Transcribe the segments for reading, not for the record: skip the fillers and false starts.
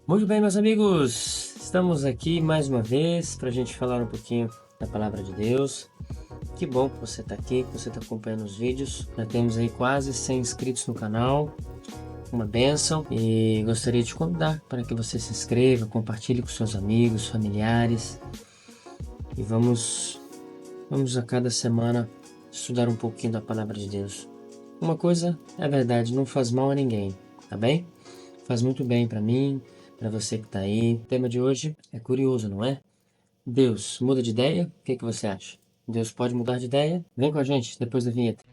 Muito bem, meus amigos, estamos aqui mais uma vez para a gente falar um pouquinho da Palavra de Deus. Que bom que você está aqui, que você está acompanhando os vídeos. Já temos aí quase 100 inscritos no canal, uma bênção. E gostaria de te convidar para que você se inscreva, compartilhe com seus amigos, familiares. E vamos a cada semana estudar um pouquinho da Palavra de Deus. Uma coisa é verdade, não faz mal a ninguém, tá bem? Faz muito bem para mim, para você que está aí. O tema de hoje é curioso, não é? Deus muda de ideia? O que você acha? Deus pode mudar de ideia? Vem com a gente depois da vinheta.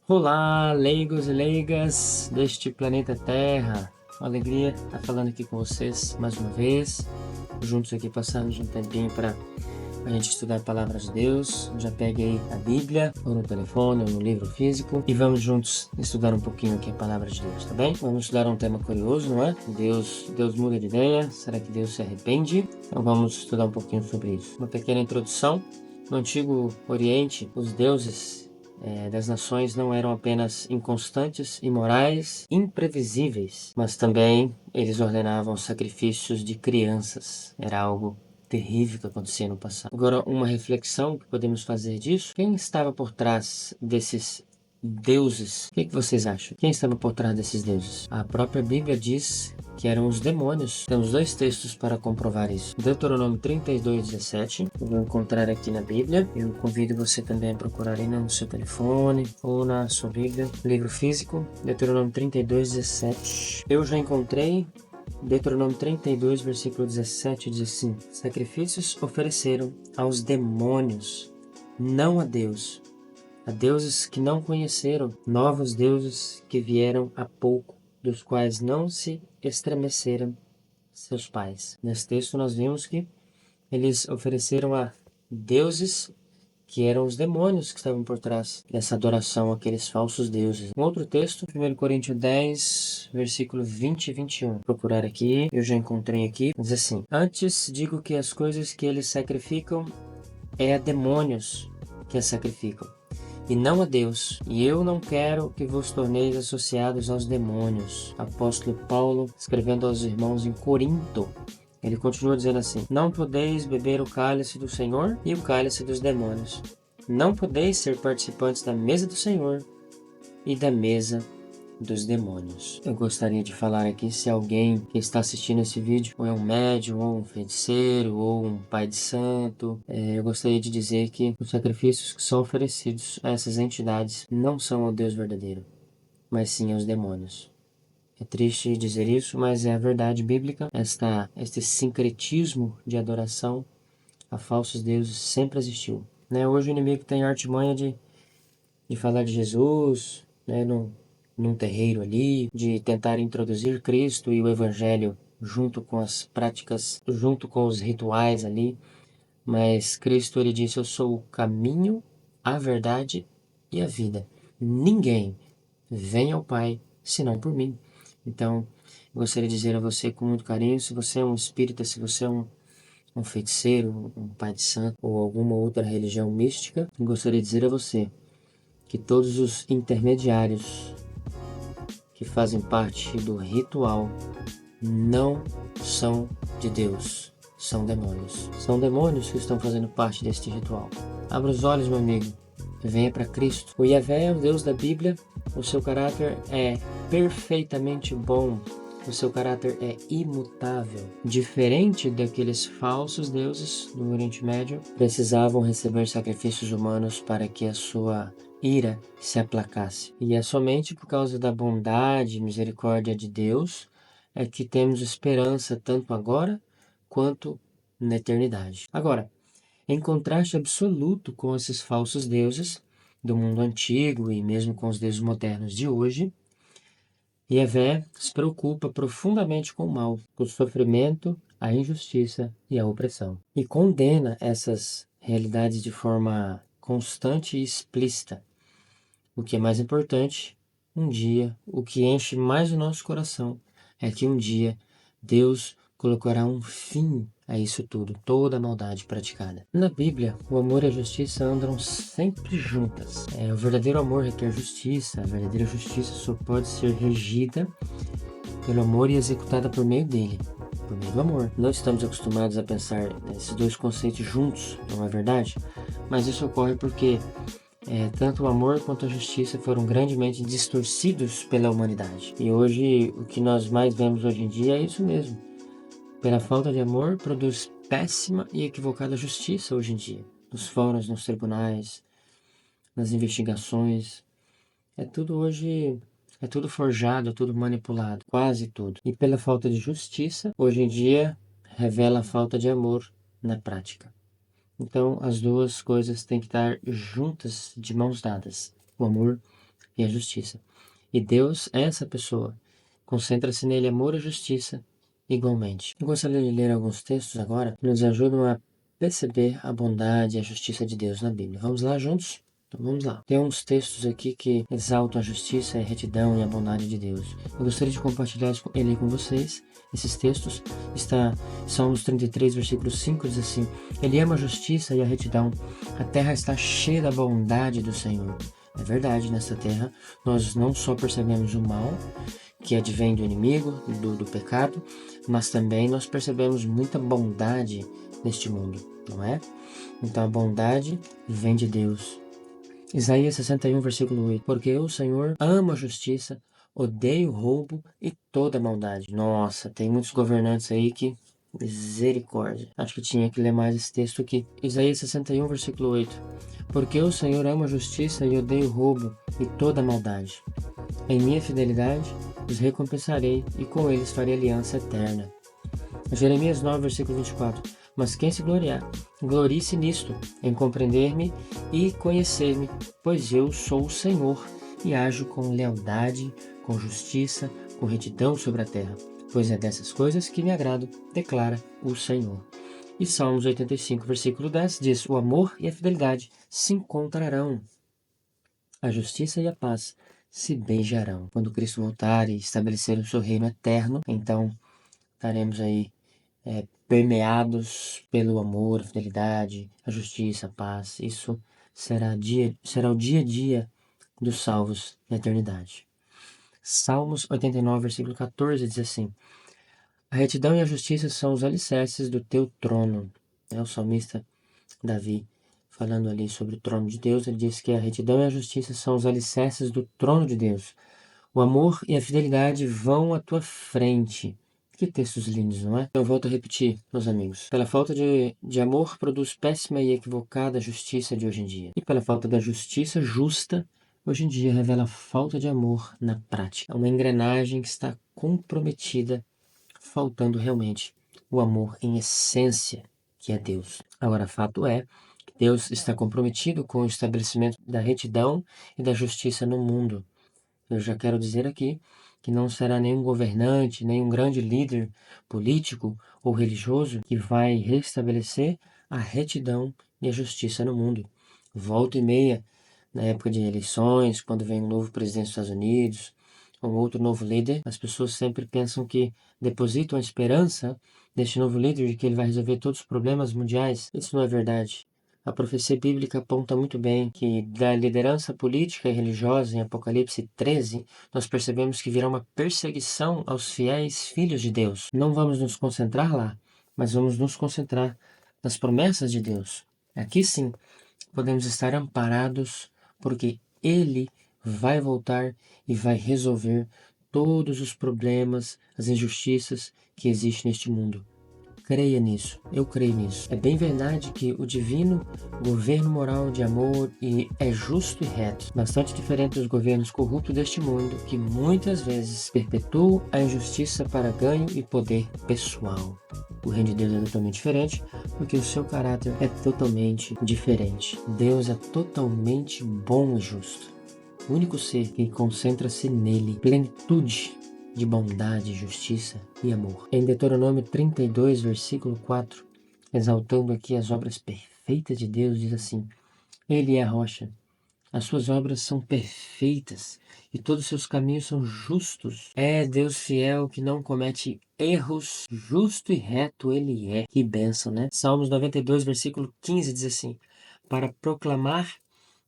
Olá, leigos e leigas deste planeta Terra. Uma alegria estar falando aqui com vocês mais uma vez. Juntos aqui passamos um tempinho para a gente estudar a Palavra de Deus. Já pegue aí a Bíblia, ou no telefone, ou no livro físico, e vamos juntos estudar um pouquinho aqui a Palavra de Deus, tá bem? Vamos estudar um tema curioso, não é? Deus muda de ideia. Será que Deus se arrepende? Então vamos estudar um pouquinho sobre isso. Uma pequena introdução. No Antigo Oriente, os deuses das nações não eram apenas inconstantes, imorais, imprevisíveis, mas também eles ordenavam sacrifícios de crianças. Era algo terrível que acontecia no passado. Agora, uma reflexão que podemos fazer disso: quem estava por trás desses deuses? O que vocês acham? Quem estava por trás desses deuses? A própria Bíblia diz que eram os demônios. Temos dois textos para comprovar isso. Deuteronômio 32:17, eu vou encontrar aqui na Bíblia. Eu convido você também a procurar aí no seu telefone ou na sua Bíblia, livro físico, Deuteronômio 32:17. Eu já encontrei. Deuteronômio 32, versículo 17 diz assim: sacrifícios ofereceram aos demônios, não a Deus. A deuses que não conheceram, novos deuses que vieram há pouco, dos quais não se estremeceram seus pais. Nesse texto nós vimos que eles ofereceram a deuses que eram os demônios que estavam por trás dessa adoração àqueles falsos deuses. Um outro texto, 1 Coríntios 10, versículo 20 e 21. Vou procurar aqui, eu já encontrei aqui. Diz assim: antes digo que as coisas que eles sacrificam é a demônios que as sacrificam, e não a Deus. E eu não quero que vos torneis associados aos demônios. Apóstolo Paulo, escrevendo aos irmãos em Corinto, ele continua dizendo assim: não podeis beber o cálice do Senhor e o cálice dos demônios. Não podeis ser participantes da mesa do Senhor e da mesa dos demônios. Eu gostaria de falar aqui, se alguém que está assistindo esse vídeo ou é um médium, ou um feiticeiro, ou um pai de santo, eu gostaria de dizer que os sacrifícios que são oferecidos a essas entidades não são ao Deus verdadeiro, mas sim aos demônios. É triste dizer isso, mas é a verdade bíblica. Este sincretismo de adoração a falsos deuses sempre existiu. Hoje o inimigo tem a artimanha de falar de Jesus, num terreiro ali, de tentar introduzir Cristo e o Evangelho junto com as práticas, junto com os rituais ali. Mas Cristo, ele disse: eu sou o caminho, a verdade e a vida. Ninguém vem ao Pai senão por mim. Então, eu gostaria de dizer a você com muito carinho: se você é um espírita, se você é um feiticeiro, um pai de santo ou alguma outra religião mística, eu gostaria de dizer a você que todos os intermediários que fazem parte do ritual não são de Deus, são demônios. São demônios que estão fazendo parte deste ritual. Abra os olhos, meu amigo, e venha para Cristo. O Yahvé é o Deus da Bíblia, o seu caráter é perfeitamente bom, o seu caráter é imutável. Diferente daqueles falsos deuses do Oriente Médio, precisavam receber sacrifícios humanos para que a sua ira se aplacasse. E é somente por causa da bondade e misericórdia de Deus é que temos esperança tanto agora quanto na eternidade. Agora, em contraste absoluto com esses falsos deuses do mundo antigo e mesmo com os deuses modernos de hoje, Yahvé se preocupa profundamente com o mal, com o sofrimento, a injustiça e a opressão, e condena essas realidades de forma constante e explícita. O que é mais importante, o que enche mais o nosso coração, é que um dia Deus colocará um fim a isso tudo, toda a maldade praticada. Na Bíblia, o amor e a justiça andam sempre juntas. O verdadeiro amor requer justiça, a verdadeira justiça só pode ser regida pelo amor e executada por meio dele, por meio do amor. Não estamos acostumados a pensar nesses dois conceitos juntos, não é verdade? Mas isso ocorre porque tanto o amor quanto a justiça foram grandemente distorcidos pela humanidade. E hoje, o que nós mais vemos hoje em dia é isso mesmo. Pela falta de amor, produz péssima e equivocada justiça hoje em dia. Nos fóruns, nos tribunais, nas investigações. É tudo forjado, tudo manipulado, quase tudo. E pela falta de justiça, hoje em dia, revela a falta de amor na prática. Então, as duas coisas têm que estar juntas, de mãos dadas, o amor e a justiça. E Deus é essa pessoa. Concentra-se nele amor e justiça igualmente. Eu gostaria de ler alguns textos agora que nos ajudam a perceber a bondade e a justiça de Deus na Bíblia. Vamos lá juntos? Então vamos lá. Tem uns textos aqui que exaltam a justiça, a retidão e a bondade de Deus. Eu gostaria de compartilhar ele com vocês. Esses textos está Salmos 33, versículo 5, diz assim: Ele ama a justiça e a retidão. A terra está cheia da bondade do Senhor. É verdade, nessa terra nós não só percebemos o mal que advém do inimigo, do pecado, mas também nós percebemos muita bondade neste mundo, não é? Então a bondade vem de Deus. Isaías 61, versículo 8. Porque eu, o Senhor, amo a justiça, odeio o roubo e toda a maldade. Nossa, tem muitos governantes aí que... Misericórdia. Acho que tinha que ler mais esse texto aqui. Isaías 61, versículo 8. Porque o Senhor ama a justiça e odeio o roubo e toda a maldade. Em minha fidelidade os recompensarei e com eles farei aliança eterna. Jeremias 9, versículo 24. Mas quem se gloriar, glorie-se nisto, em compreender-me e conhecer-me, pois eu sou o Senhor e ajo com lealdade, com justiça, com retidão sobre a terra. Pois é dessas coisas que me agrado, declara o Senhor. E Salmos 85, versículo 10 diz: O amor e a fidelidade se encontrarão. A justiça e a paz se beijarão. Quando Cristo voltar e estabelecer o seu reino eterno, então estaremos aí permeados pelo amor, a fidelidade, a justiça, a paz. Isso será o dia a dia dos salvos na eternidade. Salmos 89, versículo 14 diz assim: A retidão e a justiça são os alicerces do teu trono. O salmista Davi, falando ali sobre o trono de Deus, ele diz que a retidão e a justiça são os alicerces do trono de Deus. O amor e a fidelidade vão à tua frente. Que textos lindos, não é? Eu volto a repetir, meus amigos. Pela falta de amor, produz péssima e equivocada justiça de hoje em dia. E pela falta da justiça justa, hoje em dia revela a falta de amor na prática. É uma engrenagem que está comprometida, faltando realmente o amor em essência, que é Deus. Agora, fato é que Deus está comprometido com o estabelecimento da retidão e da justiça no mundo. Eu já quero dizer aqui que não será nenhum governante, nenhum grande líder político ou religioso que vai restabelecer a retidão e a justiça no mundo. Volta e meia, na época de eleições, quando vem um novo presidente dos Estados Unidos, ou outro novo líder, as pessoas sempre pensam que depositam a esperança deste novo líder de que ele vai resolver todos os problemas mundiais. Isso não é verdade. A profecia bíblica aponta muito bem que da liderança política e religiosa em Apocalipse 13, nós percebemos que virá uma perseguição aos fiéis filhos de Deus. Não vamos nos concentrar lá, mas vamos nos concentrar nas promessas de Deus. Aqui sim, podemos estar amparados porque Ele vai voltar e vai resolver todos os problemas, as injustiças que existem neste mundo. Creia nisso, eu creio nisso. É bem verdade que o divino governo moral de amor é justo e reto, bastante diferente dos governos corruptos deste mundo, que muitas vezes perpetuam a injustiça para ganho e poder pessoal. O reino de Deus é totalmente diferente, porque o seu caráter é totalmente diferente. Deus é totalmente bom e justo. O único ser que concentra-se nele, plenitude de bondade, justiça e amor. Em Deuteronômio 32, versículo 4, exaltando aqui as obras perfeitas de Deus, diz assim: Ele é a rocha, As suas obras são perfeitas e todos os seus caminhos são justos. É Deus fiel que não comete erros, justo e reto ele é. Que bênção, né? Salmos 92, versículo 15 diz assim: para proclamar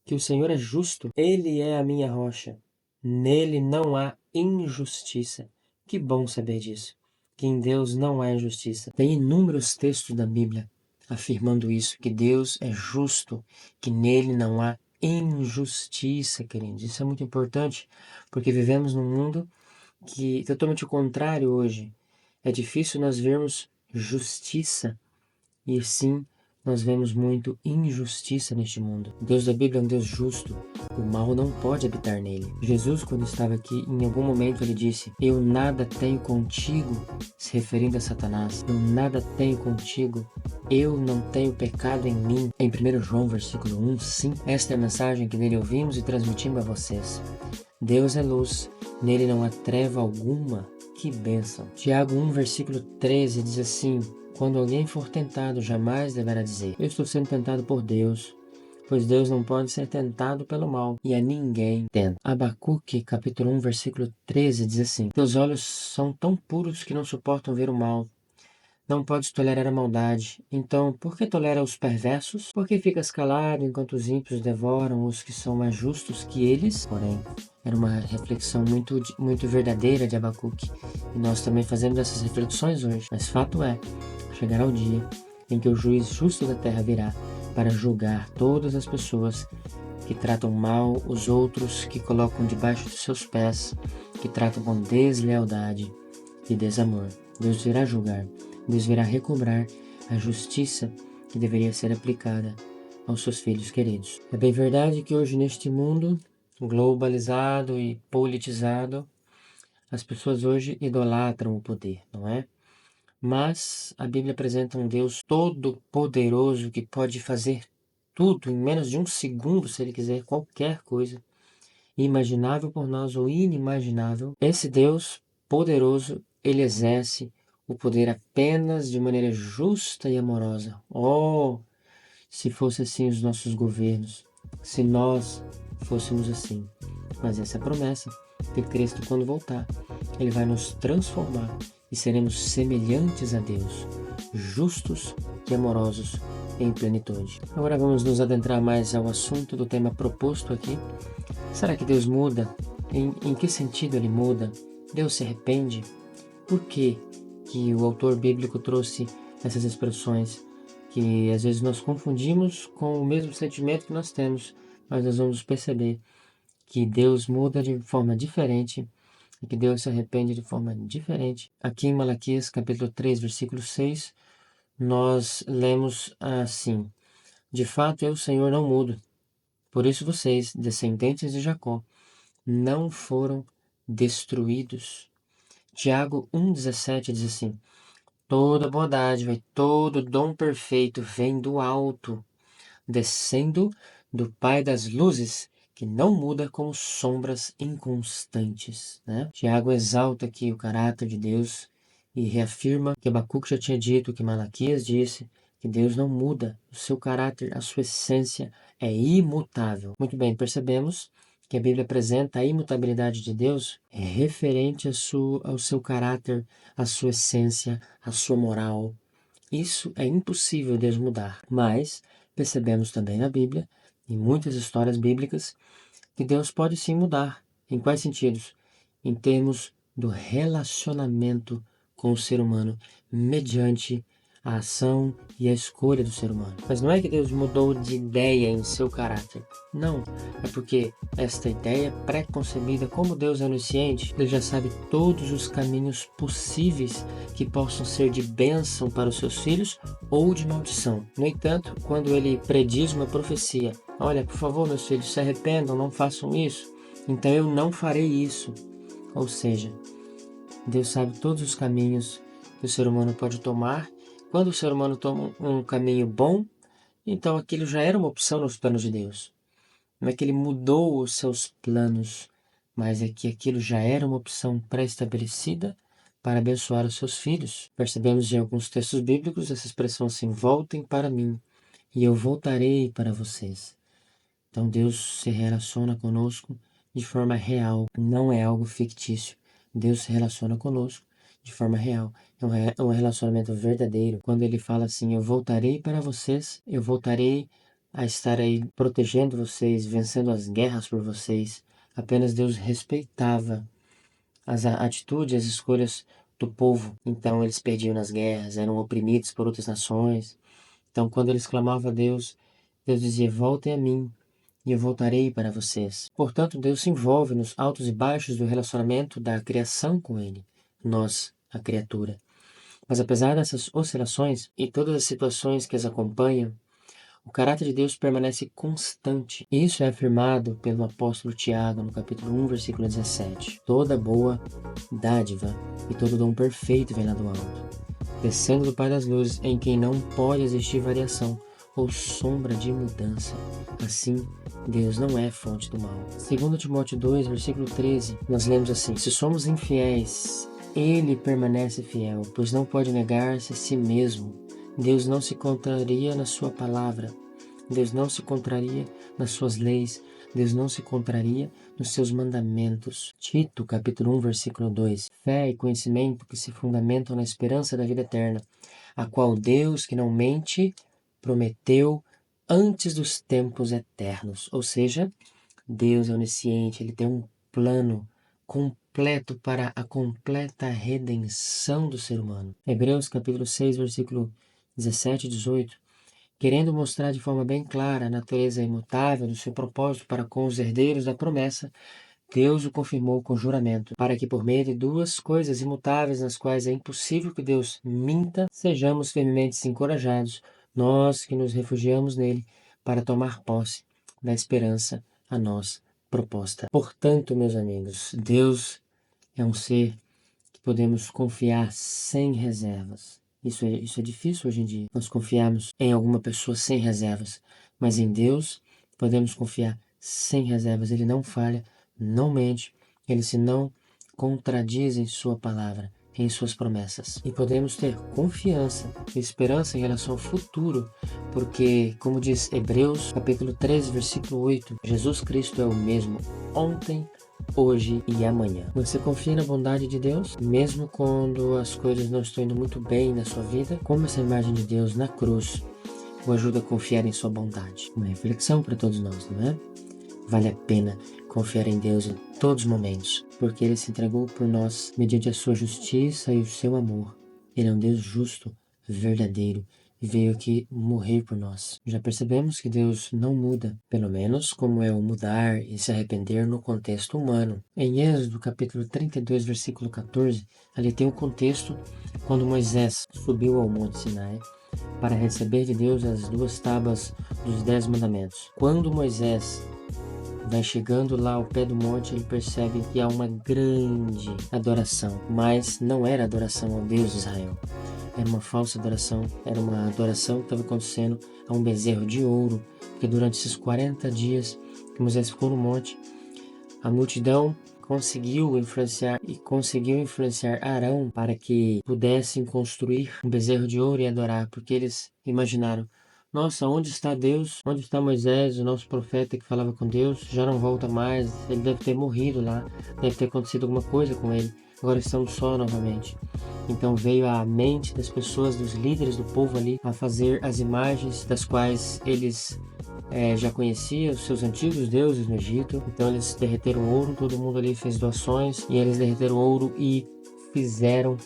que o Senhor é justo, ele é a minha rocha. Nele não há injustiça. Que bom saber disso, que em Deus não há injustiça. Tem inúmeros textos da Bíblia afirmando isso, que Deus é justo, que nele não há injustiça, queridos. Isso é muito importante, porque vivemos num mundo que totalmente o contrário hoje. É difícil nós vermos justiça, e sim, nós vemos muito injustiça neste mundo. O Deus da Bíblia é um Deus justo. O mal não pode habitar nele. Jesus, quando estava aqui, em algum momento ele disse: eu nada tenho contigo, se referindo a Satanás. Eu nada tenho contigo. Eu não tenho pecado em mim. Em 1 João, versículo 1, sim. Esta é a mensagem que dele ouvimos e transmitimos a vocês. Deus é luz. Nele não há treva alguma. Que bênção. Tiago 1, versículo 13 diz assim: quando alguém for tentado, jamais deverá dizer: eu estou sendo tentado por Deus, pois Deus não pode ser tentado pelo mal, e a ninguém tenta. Abacuque, capítulo 1, versículo 13, diz assim: teus olhos são tão puros que não suportam ver o mal. Não podes tolerar a maldade. Então, por que tolera os perversos? Por que ficas calado enquanto os ímpios devoram os que são mais justos que eles? Porém, era uma reflexão muito verdadeira de Abacuque. E nós também fazemos essas reflexões hoje. Mas fato é, chegará o dia em que o juiz justo da terra virá para julgar todas as pessoas que tratam mal os outros, que colocam debaixo dos seus pés, que tratam com deslealdade e desamor. Deus virá julgar. Deus virá recobrar a justiça que deveria ser aplicada aos seus filhos queridos. É bem verdade que hoje neste mundo globalizado e politizado, as pessoas hoje idolatram o poder, não é? Mas a Bíblia apresenta um Deus todo-poderoso que pode fazer tudo em menos de um segundo, se Ele quiser, qualquer coisa, imaginável por nós ou inimaginável. Esse Deus poderoso, Ele exerce o poder apenas de maneira justa e amorosa. Oh, se fosse assim os nossos governos, se nós fôssemos assim. Mas essa é a promessa que Cristo, quando voltar, Ele vai nos transformar e seremos semelhantes a Deus, justos e amorosos em plenitude. Agora vamos nos adentrar mais ao assunto do tema proposto aqui. Será que Deus muda? Em que sentido Ele muda? Deus se arrepende? Por que o autor bíblico trouxe essas expressões que às vezes nós confundimos com o mesmo sentimento que nós temos, mas nós vamos perceber que Deus muda de forma diferente e que Deus se arrepende de forma diferente. Aqui em Malaquias, capítulo 3, versículo 6, nós lemos assim: de fato, eu, Senhor, não mudo. Por isso vocês, descendentes de Jacó, não foram destruídos. Tiago 1,17 diz assim: toda boa dádiva e todo dom perfeito vem do alto, descendo do Pai das luzes, que não muda como sombras inconstantes. Né? Tiago exalta aqui o caráter de Deus e reafirma que Abacuque já tinha dito, que Malaquias disse, que Deus não muda, o seu caráter, a sua essência é imutável. Muito bem, percebemos que a Bíblia apresenta a imutabilidade de Deus referente ao seu caráter, à sua essência, à sua moral. Isso é impossível Deus mudar, mas percebemos também na Bíblia, em muitas histórias bíblicas, que Deus pode sim mudar. Em quais sentidos? Em termos do relacionamento com o ser humano, mediante a ação e a escolha do ser humano. Mas não é que Deus mudou de ideia em seu caráter. Não, é porque esta ideia pré-concebida, como Deus é onisciente, Ele já sabe todos os caminhos possíveis que possam ser de bênção para os seus filhos ou de maldição. No entanto, quando Ele prediz uma profecia, olha, por favor, meus filhos, se arrependam, não façam isso, então eu não farei isso. Ou seja, Deus sabe todos os caminhos que o ser humano pode tomar. Quando o ser humano toma um caminho bom, então aquilo já era uma opção nos planos de Deus. Não é que ele mudou os seus planos, mas é que aquilo já era uma opção pré-estabelecida para abençoar os seus filhos. Percebemos em alguns textos bíblicos essa expressão assim: voltem para mim e eu voltarei para vocês. Então Deus se relaciona conosco de forma real, não é algo fictício. Deus se relaciona conosco de forma real. É um relacionamento verdadeiro. Quando ele fala assim, eu voltarei para vocês, eu voltarei a estar aí protegendo vocês, vencendo as guerras por vocês. Apenas Deus respeitava as atitudes, as escolhas do povo. Então eles perdiam nas guerras, eram oprimidos por outras nações. Então quando eles clamavam a Deus, Deus dizia, voltem a mim e eu voltarei para vocês. Portanto, Deus se envolve nos altos e baixos do relacionamento da criação com Ele, nós, a criatura. Mas apesar dessas oscilações e todas as situações que as acompanham, o caráter de Deus permanece constante. Isso é afirmado pelo apóstolo Tiago no capítulo 1, versículo 17. Toda boa dádiva e todo dom perfeito vem lá do alto, descendo do Pai das luzes, em quem não pode existir variação ou sombra de mudança. Assim, Deus não é fonte do mal. Segundo Timóteo 2, versículo 13, nós lemos assim: se somos infiéis, ele permanece fiel, pois não pode negar-se a si mesmo. Deus não se contraria na sua palavra. Deus não se contraria nas suas leis. Deus não se contraria nos seus mandamentos. Tito, capítulo 1, versículo 2. Fé e conhecimento que se fundamentam na esperança da vida eterna, a qual Deus, que não mente, prometeu antes dos tempos eternos. Ou seja, Deus é onisciente, Ele tem um plano completo para a completa redenção do ser humano. Hebreus capítulo 6, versículo 17 e 18, querendo mostrar de forma bem clara a natureza imutável do seu propósito para com os herdeiros da promessa, Deus o confirmou com juramento, para que por meio de duas coisas imutáveis nas quais é impossível que Deus minta, sejamos firmemente encorajados, nós que nos refugiamos nele, para tomar posse da esperança a nós proposta. Portanto, meus amigos, Deus é um ser que podemos confiar sem reservas. Isso é difícil hoje em dia, nós confiarmos em alguma pessoa sem reservas, mas em Deus podemos confiar sem reservas. Ele não falha, não mente, ele se não contradiz em sua palavra, em suas promessas. E podemos ter confiança e esperança em relação ao futuro, porque, como diz Hebreus, capítulo 13, versículo 8, Jesus Cristo é o mesmo ontem, hoje e amanhã. Você confia na bondade de Deus? Mesmo quando as coisas não estão indo muito bem na sua vida? Como essa imagem de Deus na cruz o ajuda a confiar em sua bondade? Uma reflexão para todos nós, não é? Vale a pena confiar em Deus em todos os momentos, porque Ele se entregou por nós mediante a sua justiça e o seu amor. Ele é um Deus justo, verdadeiro, e veio aqui morrer por nós. Já percebemos que Deus não muda, pelo menos como é o mudar e se arrepender no contexto humano. Em Êxodo capítulo 32, versículo 14, ali tem o contexto quando Moisés subiu ao Monte Sinai para receber de Deus as duas tábuas dos 10 mandamentos. Quando Moisés vai chegando lá ao pé do monte, ele percebe que há uma grande adoração, mas não era adoração ao Deus de Israel. Era uma falsa adoração, era uma adoração que estava acontecendo a um bezerro de ouro, porque durante esses 40 dias que Moisés ficou no monte, a multidão conseguiu influenciar Arão para que pudessem construir um bezerro de ouro e adorar, porque eles imaginaram: nossa, onde está Deus? Onde está Moisés, o nosso profeta que falava com Deus? Já não volta mais, ele deve ter morrido lá, deve ter acontecido alguma coisa com ele. Agora estamos só novamente. Então veio à mente das pessoas, dos líderes do povo ali, a fazer as imagens das quais eles já conheciam os seus antigos deuses no Egito. Então eles derreteram ouro, todo mundo ali fez doações e eles derreteram ouro e fizeram,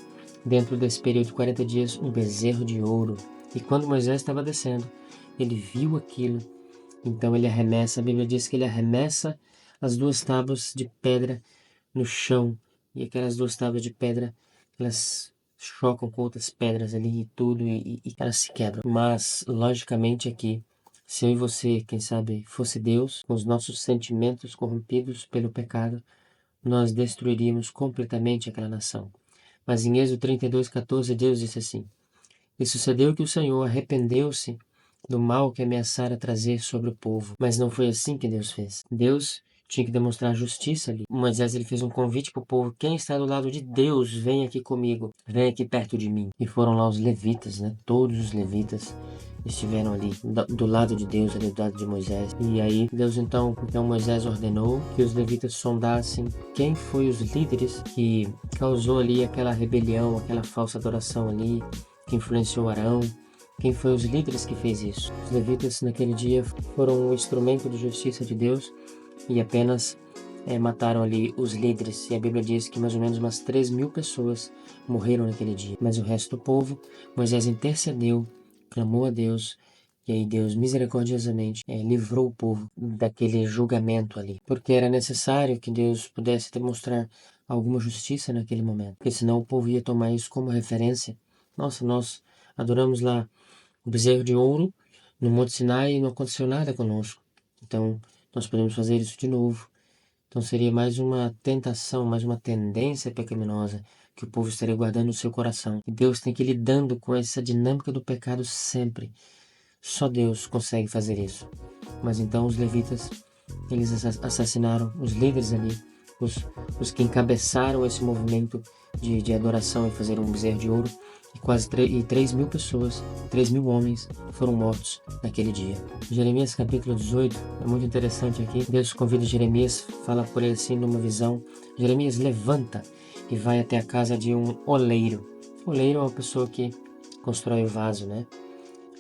dentro desse período de 40 dias, um bezerro de ouro. E quando Moisés estava descendo, ele viu aquilo. Então ele arremessa, a Bíblia diz que ele arremessa as duas tábuas de pedra no chão. E aquelas duas tábuas de pedra, elas chocam com outras pedras ali e tudo, e elas se quebram. Mas, logicamente aqui, se eu e você, quem sabe, fosse Deus, com os nossos sentimentos corrompidos pelo pecado, nós destruiríamos completamente aquela nação. Mas em Êxodo 32:14, Deus disse assim: e sucedeu que o Senhor arrependeu-se do mal que ameaçara trazer sobre o povo. Mas não foi assim que Deus fez. Deus tinha que demonstrar justiça ali. Moisés ele fez um convite para o povo: quem está do lado de Deus, vem aqui comigo, vem aqui perto de mim. E foram lá os levitas, né? Todos os levitas estiveram ali do lado de Deus, ali do lado de Moisés. E aí Deus então Moisés ordenou que os levitas sondassem quem foi os líderes que causou ali aquela rebelião, aquela falsa adoração ali, que influenciou Arão. Quem foi os líderes que fez isso? Os levitas naquele dia foram um instrumento de justiça de Deus e apenas mataram ali os líderes. E a Bíblia diz que mais ou menos umas 3.000 pessoas morreram naquele dia. Mas o resto do povo, Moisés intercedeu, clamou a Deus, e aí Deus misericordiosamente livrou o povo daquele julgamento ali. Porque era necessário que Deus pudesse demonstrar alguma justiça naquele momento. Porque senão o povo ia tomar isso como referência. Nossa, nós adoramos lá o bezerro de ouro no Monte Sinai e não aconteceu nada conosco. Então, nós podemos fazer isso de novo. Então, seria mais uma tentação, mais uma tendência pecaminosa que o povo estaria guardando no seu coração. E Deus tem que ir lidando com essa dinâmica do pecado sempre. Só Deus consegue fazer isso. Mas então os levitas, eles assassinaram os líderes ali, os que encabeçaram esse movimento de adoração e fazer um bezerro de ouro. E quase 3.000 pessoas, 3.000 homens foram mortos naquele dia. Jeremias capítulo 18, é muito interessante aqui. Deus convida Jeremias, fala por ele assim numa visão: Jeremias, levanta e vai até a casa de um oleiro. O oleiro é uma pessoa que constrói o vaso, né?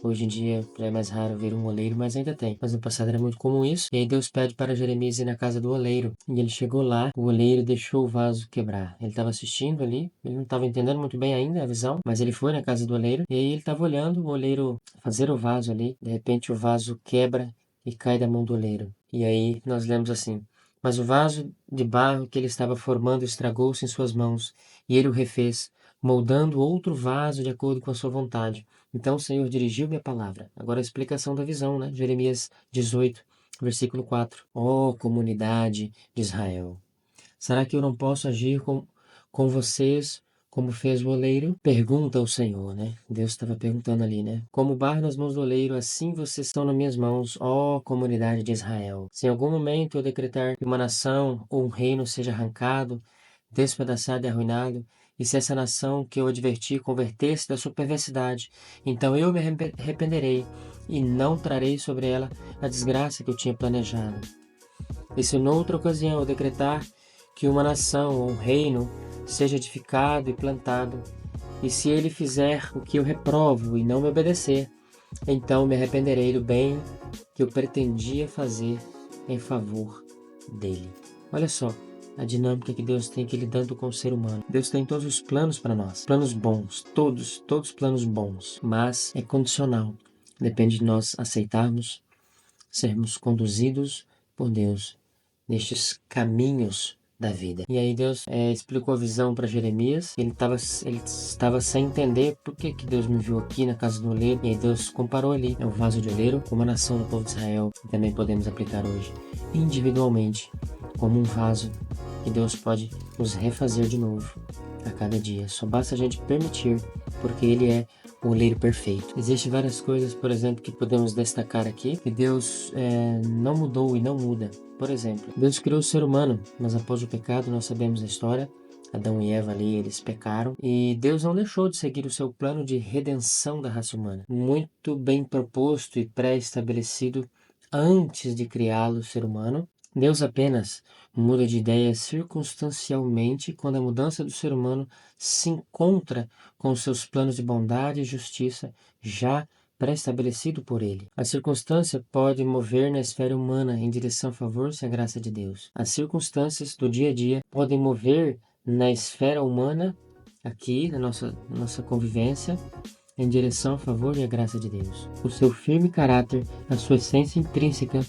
Hoje em dia já é mais raro ver um oleiro, mas ainda tem. Mas no passado era muito comum isso. E aí Deus pede para Jeremias ir na casa do oleiro. E ele chegou lá, o oleiro deixou o vaso quebrar. Ele estava assistindo ali, ele não estava entendendo muito bem ainda a visão, mas ele foi na casa do oleiro. E aí ele estava olhando o oleiro fazer o vaso ali. De repente o vaso quebra e cai da mão do oleiro. E aí nós lemos assim: mas o vaso de barro que ele estava formando estragou-se em suas mãos, e ele o refez, moldando outro vaso de acordo com a sua vontade. Então o Senhor dirigiu-me a palavra. Agora a explicação da visão, né? Jeremias 18, versículo 4. Ó comunidade de Israel, será que eu não posso agir com vocês como fez o oleiro? Pergunta o Senhor, né? Deus estava perguntando ali, né? Como barro nas mãos do oleiro, assim vocês estão nas minhas mãos, ó comunidade de Israel. Se em algum momento eu decretar que uma nação ou um reino seja arrancado, despedaçado e arruinado, e se essa nação que eu adverti converter-se da sua perversidade, então eu me arrependerei e não trarei sobre ela a desgraça que eu tinha planejado. E se noutra ocasião eu decretar que uma nação ou um reino seja edificado e plantado, e se ele fizer o que eu reprovo e não me obedecer, então me arrependerei do bem que eu pretendia fazer em favor dele. Olha só a dinâmica que Deus tem que lidando com o ser humano. Deus tem todos os planos para nós, planos bons, todos planos bons, mas é condicional. Depende de nós aceitarmos, sermos conduzidos por Deus nestes caminhos da vida. E aí Deus explicou a visão para Jeremias. Ele estava sem entender por que Deus me viu aqui na casa do oleiro. E aí Deus comparou ali o vaso de oleiro com uma nação do povo de Israel. Que também podemos aplicar hoje individualmente como um vaso que Deus pode nos refazer de novo a cada dia. Só basta a gente permitir, porque Ele é o oleiro perfeito. Existem várias coisas, por exemplo, que podemos destacar aqui, que Deus não mudou e não muda. Por exemplo, Deus criou o ser humano, mas após o pecado, nós sabemos a história, Adão e Eva ali, eles pecaram, e Deus não deixou de seguir o seu plano de redenção da raça humana. Muito bem proposto e pré-estabelecido antes de criá-lo, o ser humano. Deus apenas muda de ideia circunstancialmente quando a mudança do ser humano se encontra com os seus planos de bondade e justiça já pré-estabelecido por ele. A circunstância pode mover na esfera humana em direção a favor se a graça de Deus. As circunstâncias do dia a dia podem mover na esfera humana, aqui na nossa convivência, em direção a favor e a graça de Deus. O seu firme caráter, a sua essência intrínseca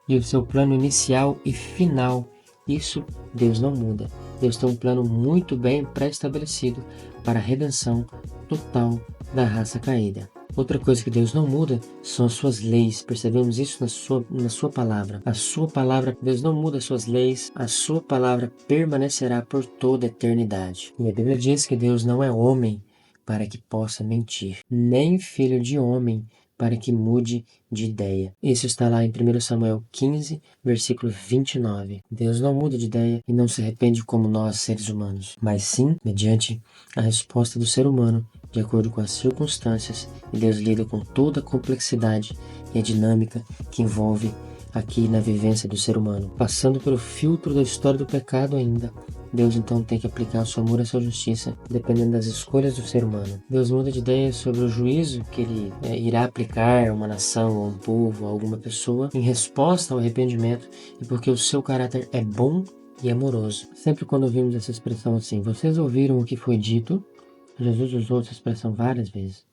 e o seu plano inicial e final, isso Deus não muda. Deus tem um plano muito bem pré-estabelecido para a redenção total da raça caída. Outra coisa que Deus não muda são as suas leis. Percebemos isso na sua palavra. A sua palavra, Deus não muda as suas leis. A sua palavra permanecerá por toda a eternidade. E a Bíblia diz que Deus não é homem para que possa mentir, nem filho de homem para que mude de ideia. Isso está lá em 1 Samuel 15, versículo 29. Deus não muda de ideia e não se arrepende como nós, seres humanos, mas sim mediante a resposta do ser humano, de acordo com as circunstâncias, e Deus lida com toda a complexidade e a dinâmica que envolve aqui na vivência do ser humano, passando pelo filtro da história do pecado ainda. Deus então tem que aplicar o seu amor e a sua justiça, dependendo das escolhas do ser humano. Deus muda de ideia sobre o juízo que ele irá aplicar a uma nação, a um povo, a alguma pessoa, em resposta ao arrependimento, e porque o seu caráter é bom e amoroso. Sempre quando ouvimos essa expressão assim, vocês ouviram o que foi dito? Jesus usou essa expressão várias vezes.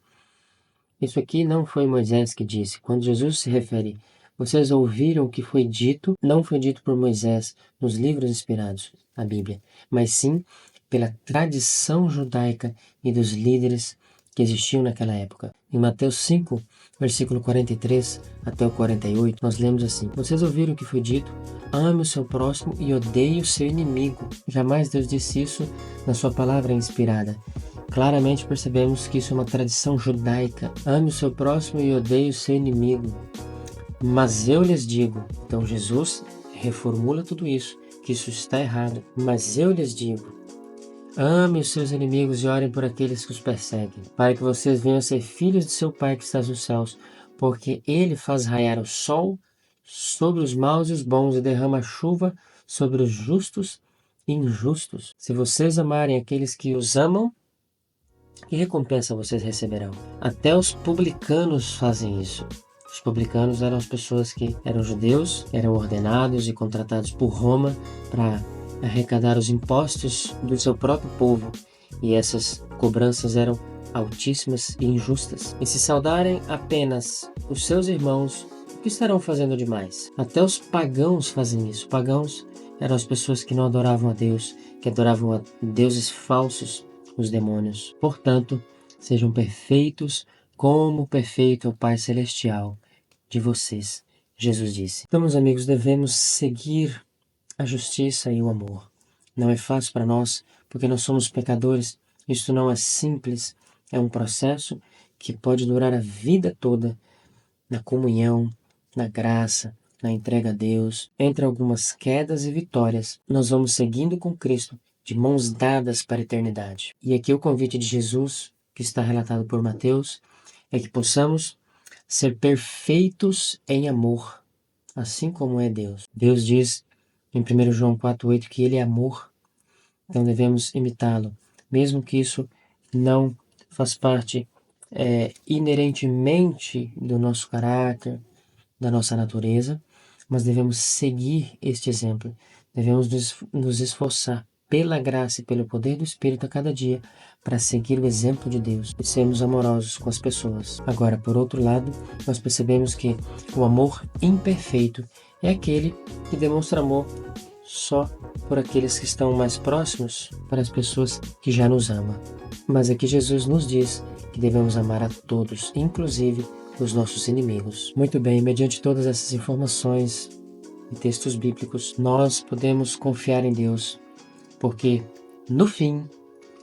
Isso aqui não foi Moisés que disse. Quando Jesus se refere, vocês ouviram o que foi dito, não foi dito por Moisés nos livros inspirados, a Bíblia, mas sim pela tradição judaica e dos líderes que existiam naquela época. Em Mateus 5, versículo 43 até o 48, nós lemos assim: vocês ouviram o que foi dito? Ame o seu próximo e odeie o seu inimigo. Jamais Deus disse isso na sua palavra inspirada. Claramente percebemos que isso é uma tradição judaica. Ame o seu próximo e odeie o seu inimigo. Mas eu lhes digo, então Jesus reformula tudo isso, que isso está errado. Mas eu lhes digo, ame os seus inimigos e orem por aqueles que os perseguem, para que vocês venham a ser filhos de seu Pai que está nos céus, porque Ele faz raiar o sol sobre os maus e os bons e derrama chuva sobre os justos e injustos. Se vocês amarem aqueles que os amam, que recompensa vocês receberão? Até os publicanos fazem isso. Os publicanos eram as pessoas que eram judeus, eram ordenados e contratados por Roma para arrecadar os impostos do seu próprio povo. E essas cobranças eram altíssimas e injustas. E se saudarem apenas os seus irmãos, o que estarão fazendo demais? Até os pagãos fazem isso. Pagãos eram as pessoas que não adoravam a Deus, que adoravam a deuses falsos, os demônios. Portanto, sejam perfeitos como perfeito é o Pai Celestial de vocês, Jesus disse. Então, meus amigos, devemos seguir a justiça e o amor. Não é fácil para nós, porque nós somos pecadores. Isto não é simples, é um processo que pode durar a vida toda na comunhão, na graça, na entrega a Deus. Entre algumas quedas e vitórias, nós vamos seguindo com Cristo de mãos dadas para a eternidade. E aqui o convite de Jesus, que está relatado por Mateus, é que possamos ser perfeitos em amor, assim como é Deus. Deus diz em 1 João 4,8 que Ele é amor, então devemos imitá-lo, mesmo que isso não faz parte inerentemente do nosso caráter, da nossa natureza, mas devemos seguir este exemplo, devemos nos esforçar pela graça e pelo poder do Espírito a cada dia para seguir o exemplo de Deus e sermos amorosos com as pessoas. Agora, por outro lado, nós percebemos que o amor imperfeito é aquele que demonstra amor só por aqueles que estão mais próximos, para as pessoas que já nos amam. Mas aqui Jesus nos diz que devemos amar a todos, inclusive os nossos inimigos. Muito bem, mediante todas essas informações e textos bíblicos, nós podemos confiar em Deus, porque no fim,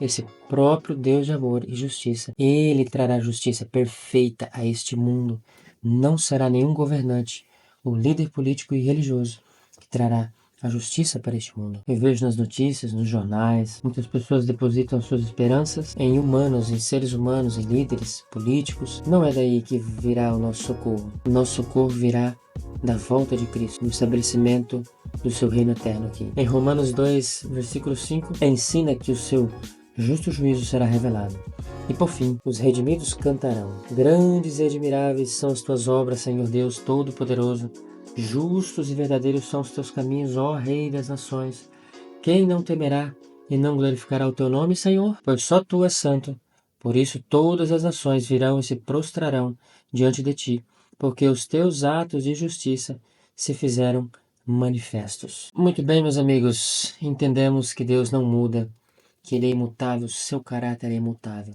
esse próprio Deus de amor e justiça, Ele trará justiça perfeita a este mundo. Não será nenhum governante ou líder político e religioso que trará a justiça para este mundo. Eu vejo nas notícias, nos jornais, muitas pessoas depositam suas esperanças em humanos, em seres humanos, em líderes políticos. Não é daí que virá o nosso socorro. O nosso socorro virá da volta de Cristo, do estabelecimento do seu reino eterno aqui. Em Romanos 2, versículo 5, ensina que o seu justo juízo será revelado. E por fim, os redimidos cantarão: grandes e admiráveis são as tuas obras, Senhor Deus Todo-Poderoso. Justos e verdadeiros são os teus caminhos, ó Rei das nações. Quem não temerá e não glorificará o teu nome, Senhor? Pois só tu és santo. Por isso todas as nações virão e se prostrarão diante de ti, porque os teus atos de justiça se fizeram manifestos. Muito bem, meus amigos, entendemos que Deus não muda, que Ele é imutável, seu caráter é imutável.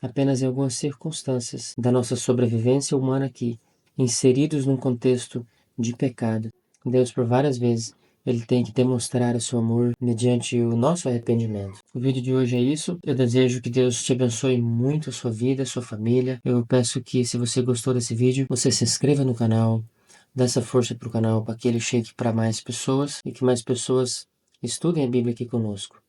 Apenas em algumas circunstâncias da nossa sobrevivência humana aqui, inseridos num contexto de pecado, Deus por várias vezes ele tem que demonstrar o seu amor mediante o nosso arrependimento. O vídeo de hoje é isso. Eu desejo que Deus te abençoe muito a sua vida, a sua família. Eu peço que, se você gostou desse vídeo, você se inscreva no canal, dê essa força para o canal para que ele chegue para mais pessoas e que mais pessoas estudem a Bíblia aqui conosco.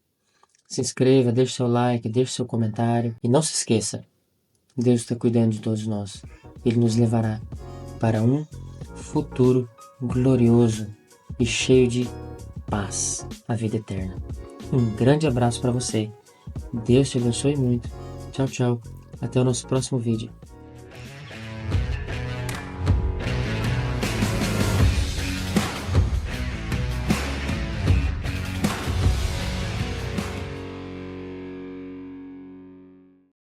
Se inscreva, deixe seu like, deixe seu comentário e não se esqueça, Deus está cuidando de todos nós. Ele nos levará para um futuro glorioso e cheio de paz, a vida eterna. Um grande abraço para você. Deus te abençoe muito. Tchau, tchau. Até o nosso próximo vídeo.